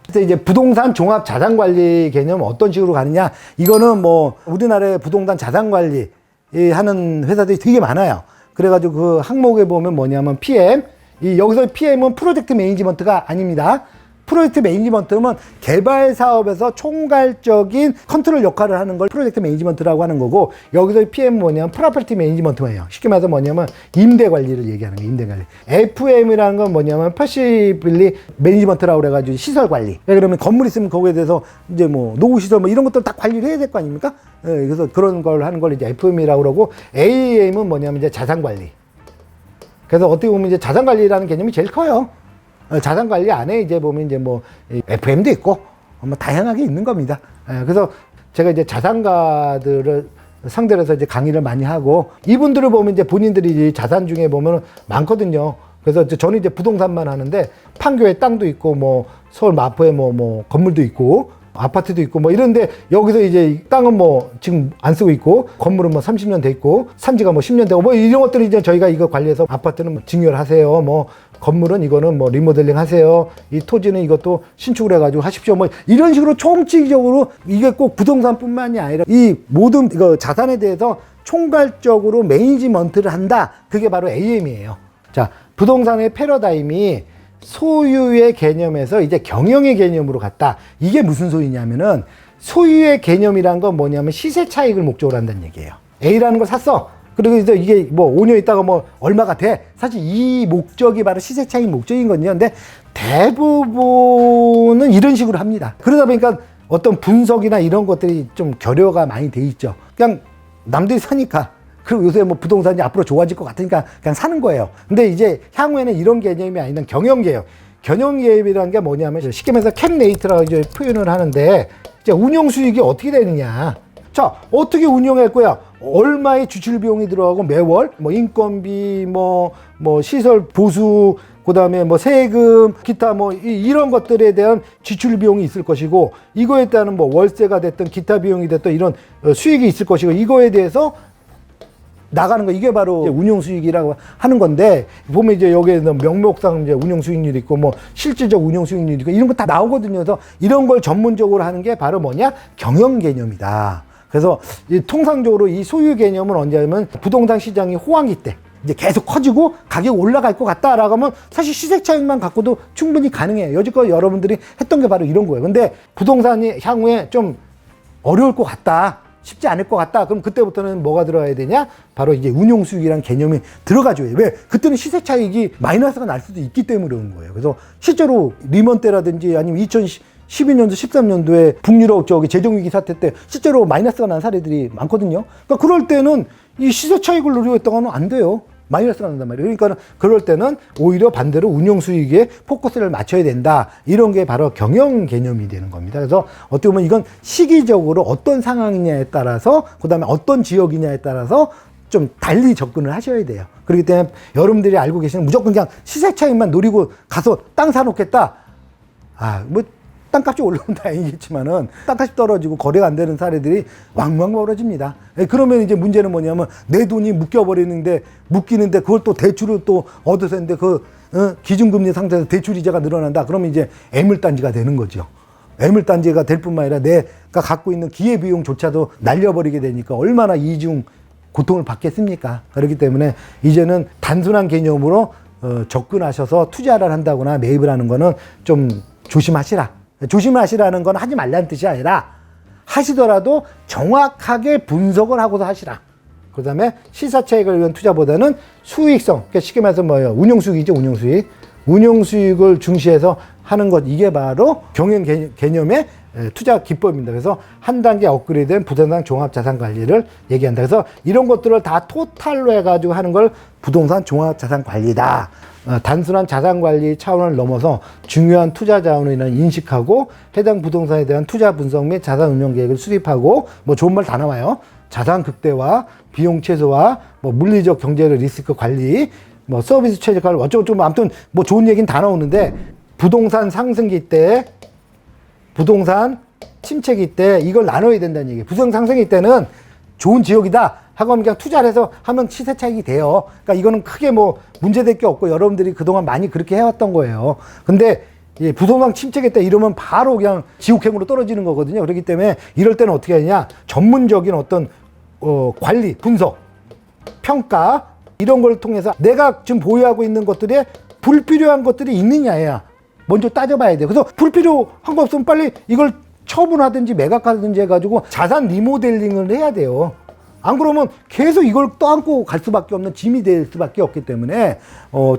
그래서 이제 부동산 종합 자산 관리 개념 어떤 식으로 가느냐, 이거는 뭐 우리나라의 부동산 자산 관리 하는 회사들이 되게 많아요. 그래가지고 그 항목에 보면 뭐냐면 PM, 여기서 PM은 프로젝트 매니지먼트가 아닙니다. 프로젝트 매니지먼트는 개발 사업에서 총괄적인 컨트롤 역할을 하는 걸 프로젝트 매니지먼트라고 하는 거고, 여기서 PM은 뭐냐면 프로퍼티 매니지먼트예요. 쉽게 말해서 뭐냐면 임대 관리를 얘기하는 거예요. 임대 관리. FM이라는 건 뭐냐면 패시블리 매니지먼트라고 그래가지고 시설 관리. 그러면 건물 있으면 거기에 대해서 이제 뭐 노후 시설 뭐 이런 것들 다 관리를 해야 될 거 아닙니까? 그래서 그런 걸 하는 걸 이제 FM이라고 그러고, AM은 뭐냐면 이제 자산 관리. 그래서 어떻게 보면 이제 자산 관리라는 개념이 제일 커요. 자산 관리 안에 이제 보면 이제 뭐 FM도 있고 뭐 다양하게 있는 겁니다. 그래서 제가 이제 자산가들을 상대로 해서 이제 강의를 많이 하고, 이분들을 보면 이제 본인들이 이제 자산 중에 보면 많거든요. 그래서 저는 이제 부동산만 하는데 판교에 땅도 있고 뭐 서울 마포에 뭐 건물도 있고 아파트도 있고 뭐 이런데, 여기서 이제 땅은 뭐 지금 안 쓰고 있고 건물은 뭐 30년 돼 있고 산지가 뭐 10년 되고 뭐 이런 것들이 이제 저희가 이거 관리해서 아파트는 뭐 증여하세요, 뭐 건물은 이거는 뭐 리모델링 하세요, 이 토지는 이것도 신축을 해가지고 하십시오, 뭐 이런 식으로 총칙적으로, 이게 꼭 부동산뿐만이 아니라 이 모든 이거 자산에 대해서 총괄적으로 매니지먼트를 한다. 그게 바로 AM이에요. 자, 부동산의 패러다임이 소유의 개념에서 이제 경영의 개념으로 갔다. 이게 무슨 소리냐면은, 소유의 개념이란 건 뭐냐면 시세 차익을 목적으로 한다는 얘기예요. A라는 걸 샀어. 그리고 이제 이게 뭐 5년 있다가 뭐 얼마가 돼. 사실 이 목적이 바로 시세 차익 목적인 거든요. 근데 대부분은 이런 식으로 합니다. 그러다 보니까 어떤 분석이나 이런 것들이 좀 결여가 많이 돼 있죠. 그냥 남들이 사니까, 그리고 요새 뭐 부동산이 앞으로 좋아질 것 같으니까 그냥 사는 거예요. 근데 이제 향후에는 이런 개념이 아니라 경영개혁. 경영개혁이라는 게 뭐냐면 쉽게 말해서 캡레이트라고 이제 표현을 하는데, 이제 운영 수익이 어떻게 되느냐. 자, 어떻게 운영할 거야? 얼마의 주출 비용이 들어가고 매월 뭐 인건비, 뭐 시설 보수, 그다음에 뭐 세금, 기타 뭐 이런 것들에 대한 지출 비용이 있을 것이고, 이거에 따른 뭐 월세가 됐든 기타 비용이 됐든 이런 수익이 있을 것이고, 이거에 대해서 나가는 거, 이게 바로 운용 수익이라고 하는 건데, 보면 이제 여기에는 명목상 이제 운용 수익률이 있고 뭐 실질적 운용 수익률이 있고 이런 거 다 나오거든요. 그래서 이런 걸 전문적으로 하는 게 바로 뭐냐? 경영 개념이다. 그래서 통상적으로 이 소유 개념은 언제냐면 부동산 시장이 호황기 때 이제 계속 커지고 가격이 올라갈 것 같다라고 하면 사실 시세 차익만 갖고도 충분히 가능해요. 여지껏 여러분들이 했던 게 바로 이런 거예요. 근데 부동산이 향후에 좀 어려울 것 같다, 쉽지 않을 것 같다. 그럼 그때부터는 뭐가 들어가야 되냐? 바로 이제 운용 수익이라는 개념이 들어가줘요. 왜? 그때는 시세 차익이 마이너스가 날 수도 있기 때문에 그런 거예요. 그래서 실제로 리먼 때라든지 아니면 2012년도, 13년도에 북유럽 재정위기 사태 때 실제로 마이너스가 난 사례들이 많거든요. 그러니까 그럴 때는 이 시세 차익을 노리겠다가는 안 돼요. 마이너스가 난단 말이에요. 그러니까 그럴 때는 오히려 반대로 운용 수익에 포커스를 맞춰야 된다. 이런 게 바로 경영 개념이 되는 겁니다. 그래서 어떻게 보면 이건 시기적으로 어떤 상황이냐에 따라서, 그 다음에 어떤 지역이냐에 따라서 좀 달리 접근을 하셔야 돼요. 그렇기 때문에 여러분들이 알고 계시는 무조건 그냥 시세 차익만 노리고 가서 땅 사놓겠다. 뭐 땅값이 올라오면 다행이겠지만은 땅값이 떨어지고 거래가 안 되는 사례들이 왕왕 벌어집니다. 그러면 이제 문제는 뭐냐면 내 돈이 묶이는데 그걸 또 대출을 또 얻어서 했는데 기준금리 상태에서 대출 이자가 늘어난다. 그러면 이제 애물단지가 되는 거죠. 애물단지가 될 뿐만 아니라 내가 갖고 있는 기회비용조차도 날려버리게 되니까 얼마나 이중 고통을 받겠습니까? 그렇기 때문에 이제는 단순한 개념으로 접근하셔서 투자를 한다거나 매입을 하는 거는 좀 조심하시라. 조심하시라는 건 하지 말라는 뜻이 아니라, 하시더라도 정확하게 분석을 하고서 하시라. 그 다음에 시사차익을 위한 투자보다는 수익성, 그러니까 쉽게 말해서 뭐예요? 운용수익이죠, 운용수익. 운용수익을 중시해서 하는 것, 이게 바로 경영 개념의 투자 기법입니다. 그래서 한 단계 업그레이드된 부동산 종합자산관리를 얘기한다. 그래서 이런 것들을 다 토탈로 해가지고 하는 걸 부동산 종합자산관리다. 단순한 자산관리 차원을 넘어서 중요한 투자 자원을 인식하고 해당 부동산에 대한 투자 분석 및 자산 운용 계획을 수립하고, 뭐 좋은 말 다 나와요. 자산 극대화, 비용 최소화, 뭐 물리적 경제적 리스크 관리, 뭐 서비스 최적화를 어쩌고저쩌고, 아무튼 뭐 좋은 얘기는 다 나오는데, 부동산 상승기 때, 부동산 침체기 때 이걸 나눠야 된다는 얘기예요. 부동산 상승기 때는 좋은 지역이다 하고 하면 그냥 투자를 해서 하면 시세 차익이 돼요. 그러니까 이거는 크게 뭐 문제될 게 없고 여러분들이 그동안 많이 그렇게 해왔던 거예요. 근데 예, 부동산 침체겠다 이러면 바로 그냥 지옥행으로 떨어지는 거거든요. 그렇기 때문에 이럴 때는 어떻게 하냐, 전문적인 어떤 관리, 분석, 평가 이런 걸 통해서 내가 지금 보유하고 있는 것들에 불필요한 것들이 있느냐야 먼저 따져봐야 돼요. 그래서 불필요한 거 없으면 빨리 이걸 처분하든지 매각하든지 해가지고 자산 리모델링을 해야 돼요. 안 그러면 계속 이걸 떠안고 갈 수밖에 없는 짐이 될 수밖에 없기 때문에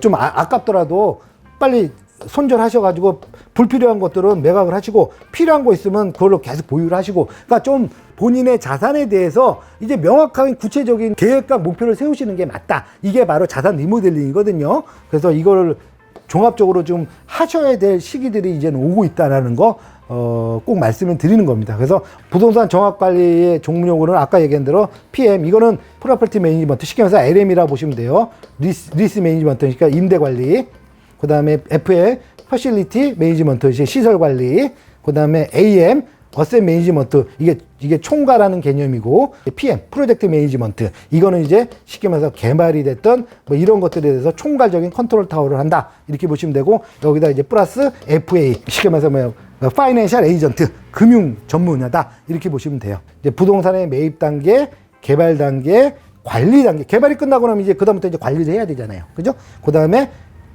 좀 아깝더라도 빨리 손절하셔가지고 불필요한 것들은 매각을 하시고 필요한 거 있으면 그걸로 계속 보유를 하시고, 그러니까 좀 본인의 자산에 대해서 이제 명확하게 구체적인 계획과 목표를 세우시는 게 맞다. 이게 바로 자산 리모델링이거든요. 그래서 이걸 종합적으로 좀 하셔야 될 시기들이 이제는 오고 있다라는 거 꼭 말씀을 드리는 겁니다. 그래서 부동산 종합관리의 종목으로는 아까 얘기한 대로 PM, 이거는 프로퍼티 매니지먼트, 쉽게 말해서 LM이라고 보시면 돼요. 리스 매니지먼트, 그러니까 임대관리. 그 다음에 FA, 퍼실리티 매니지먼트, 시설관리. 그 다음에 AM, 어셋 매니지먼트, 이게 총괄하는 개념이고, PM, 프로젝트 매니지먼트, 이거는 이제 쉽게 말해서 개발이 됐던 뭐 이런 것들에 대해서 총괄적인 컨트롤 타워를 한다, 이렇게 보시면 되고, 여기다 이제 플러스 FA, 쉽게 말해서 뭐 파이낸셜 에이전트, 금융 전문가다, 이렇게 보시면 돼요. 이제 부동산의 매입 단계, 개발 단계, 관리 단계. 개발이 끝나고 나면 이제 그다음부터 이제 관리를 해야 되잖아요. 그죠? 그 다음에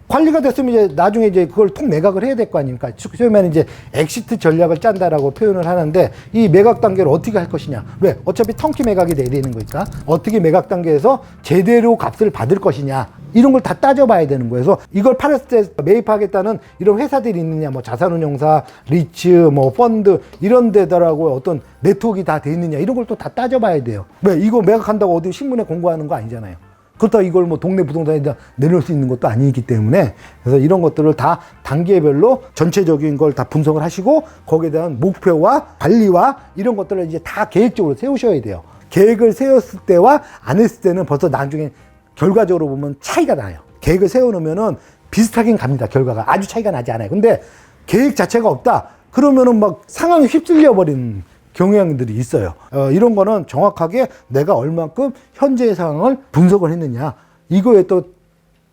관리가 됐으면 이제 나중에 이제 그걸 통 매각을 해야 될 거 아닙니까? 소위 말하면 이제 엑시트 전략을 짠다라고 표현을 하는데, 이 매각 단계를 어떻게 할 것이냐? 왜? 어차피 턴키 매각이 돼야 되는 거니까 어떻게 매각 단계에서 제대로 값을 받을 것이냐? 이런 걸 다 따져봐야 되는 거예요. 그래서 이걸 팔았을 때 매입하겠다는 이런 회사들이 있느냐, 뭐 자산운용사, 리츠, 뭐 펀드 이런 데다라고 어떤 네트워크가 다 돼 있느냐, 이런 걸 또 다 따져봐야 돼요. 왜? 이거 매각한다고 어디 신문에 공고하는 거 아니잖아요. 그렇다고 이걸 뭐 동네 부동산에다 내놓을 수 있는 것도 아니기 때문에, 그래서 이런 것들을 다 단계별로 전체적인 걸 다 분석을 하시고 거기에 대한 목표와 관리와 이런 것들을 이제 다 계획적으로 세우셔야 돼요. 계획을 세웠을 때와 안 했을 때는 벌써 나중에 결과적으로 보면 차이가 나요. 계획을 세워놓으면은 비슷하긴 갑니다. 결과가 아주 차이가 나지 않아요. 근데 계획 자체가 없다 그러면은 막 상황이 휩쓸려 버리는 경향들이 있어요. 이런 거는 정확하게 내가 얼만큼 현재의 상황을 분석을 했느냐, 이거에 또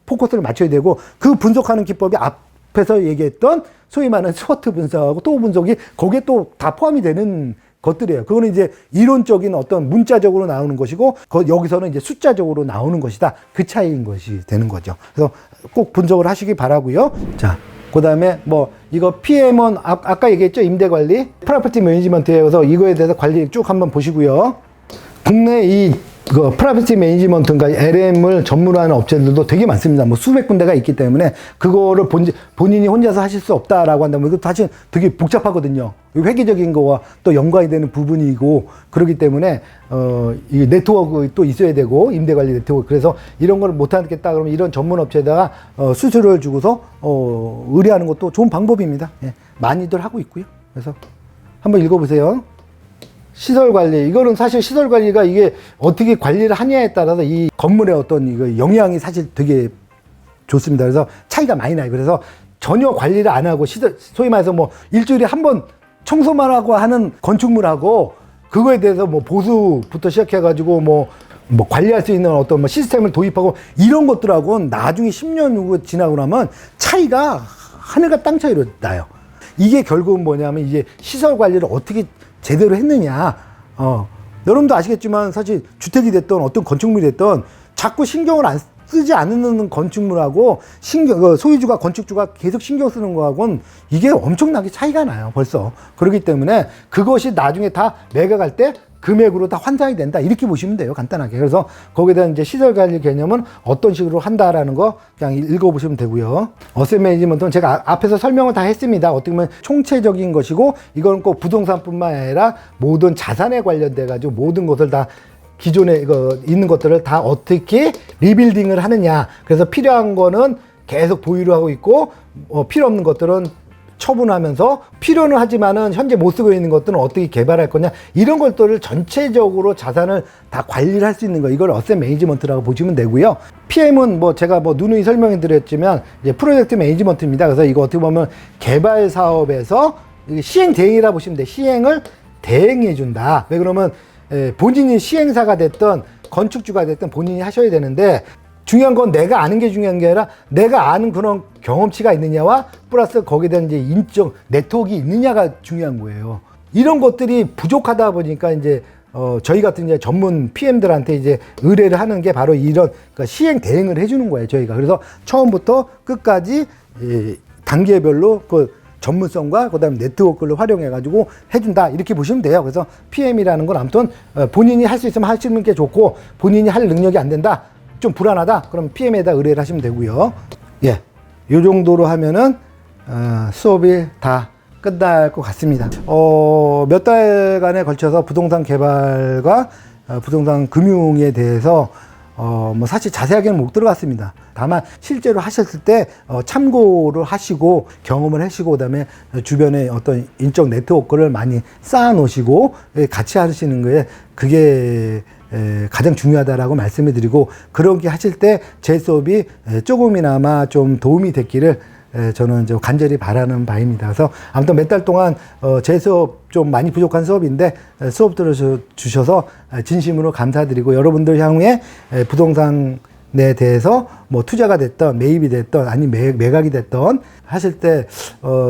포커스를 맞춰야 되고, 그 분석하는 기법이 앞에서 얘기했던 소위 말하는 스워트 분석하고 또 분석이 거기에 또 다 포함이 되는 것들이에요. 그거는 이제 이론적인 어떤 문자적으로 나오는 것이고, 여기서는 이제 숫자적으로 나오는 것이다. 그 차이인 것이 되는 거죠. 그래서 꼭 분석을 하시기 바라고요. 자, 그 다음에 뭐 이거 PM은 아까 얘기했죠. 임대관리, 프로퍼티 매니지먼트예요. 그래서 이거에 대해서 관리 쭉 한번 보시고요. 국내 이 프로퍼티 매니지먼트인가 LM을 전문화하는 업체들도 되게 많습니다. 뭐 수백 군데가 있기 때문에 그거를 본인이 혼자서 하실 수 없다라고 한다면 이거 사실 되게 복잡하거든요. 회계적인 거와 또 연관이 되는 부분이고, 그렇기 때문에 이 네트워크 또 있어야 되고, 임대관리 네트워크. 그래서 이런 걸 못하겠다 그러면 이런 전문 업체에다가 수수료를 주고서 의뢰하는 것도 좋은 방법입니다. 예, 많이들 하고 있고요. 그래서 한번 읽어보세요. 시설관리, 이거는 사실 시설관리가 이게 어떻게 관리를 하냐에 따라서 이 건물의 어떤 이거 영향이 사실 되게 좋습니다. 그래서 차이가 많이 나요. 그래서 전혀 관리를 안 하고 소위 말해서 뭐 일주일에 한 번 청소만 하고 하는 건축물하고, 그거에 대해서 뭐 보수부터 시작해가지고 뭐 관리할 수 있는 어떤 뭐 시스템을 도입하고 이런 것들하고는 나중에 10년 후 지나고 나면 차이가 하늘과 땅 차이로 나요. 이게 결국은 뭐냐면 이제 시설 관리를 어떻게 제대로 했느냐. 여러분도 아시겠지만 사실 주택이 됐던 어떤 건축물이 됐던 자꾸 신경을 안 쓰지 않는 건축물하고 소유주가 건축주가 계속 신경 쓰는 거하고는 이게 엄청나게 차이가 나요. 벌써. 그렇기 때문에 그것이 나중에 다 매각할 때 금액으로 다 환산이 된다, 이렇게 보시면 돼요. 간단하게. 그래서 거기에 대한 이제 시설 관리 개념은 어떤 식으로 한다라는 거 그냥 읽어보시면 되고요. 어셋 매니지먼트는 제가 앞에서 설명을 다 했습니다. 어떻게 보면 총체적인 것이고, 이건 꼭 부동산뿐만 아니라 모든 자산에 관련돼 가지고 모든 것을 다 기존에 있는 것들을 다 어떻게 리빌딩을 하느냐. 그래서 필요한 거는 계속 보유를 하고 있고, 필요 없는 것들은 처분하면서, 필요는 하지만은 현재 못 쓰고 있는 것들은 어떻게 개발할 거냐, 이런 것들을 전체적으로 자산을 다 관리를 할 수 있는 거, 이걸 어셋 매니지먼트라고 보시면 되고요. PM은 뭐 제가 뭐 누누이 설명해 드렸지만 이제 프로젝트 매니지먼트입니다. 그래서 이거 어떻게 보면 개발 사업에서 시행 대행이라 보시면 돼요. 시행을 대행해 준다. 왜 그러면 본인이 시행사가 됐던 건축주가 됐든 본인이 하셔야 되는데, 중요한 건 내가 아는 게 중요한 게 아니라 내가 아는 그런 경험치가 있느냐와 플러스 거기에 대한 이제 인적 네트워크가 있느냐가 중요한 거예요. 이런 것들이 부족하다 보니까 이제 저희 같은 이제 전문 PM들한테 이제 의뢰를 하는 게 바로 이런 그러니까 시행 대행을 해주는 거예요, 저희가. 그래서 처음부터 끝까지 단계별로 그 전문성과 그다음에 네트워크를 활용해가지고 해준다 이렇게 보시면 돼요. 그래서 PM이라는 건 아무튼 본인이 할 수 있으면 하시는 게 좋고 본인이 할 능력이 안 된다, 좀 불안하다, 그럼 PM에다 의뢰를 하시면 되고요. 예, 요 정도로 하면은 수업이 다 끝날 것 같습니다. 몇 달간에 걸쳐서 부동산 개발과 부동산 금융에 대해서 뭐 사실 자세하게는 못 들어갔습니다. 다만 실제로 하셨을 때 참고를 하시고 경험을 하시고 그다음에 주변에 어떤 인적 네트워크를 많이 쌓아 놓으시고 같이 하시는 거에 그게 가장 중요하다라고 말씀을 드리고, 그렇게 하실 때 제 수업이 조금이나마 좀 도움이 됐기를 저는 좀 간절히 바라는 바입니다. 그래서 아무튼 몇 달 동안 제 수업 좀 많이 부족한 수업인데 수업 들어주셔서 진심으로 감사드리고, 여러분들 향후에 부동산에 대해서 뭐 투자가 됐던 매입이 됐던 아니 매각이 됐던 하실 때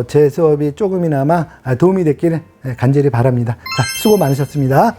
제 수업이 조금이나마 도움이 됐기를 간절히 바랍니다. 자, 수고 많으셨습니다.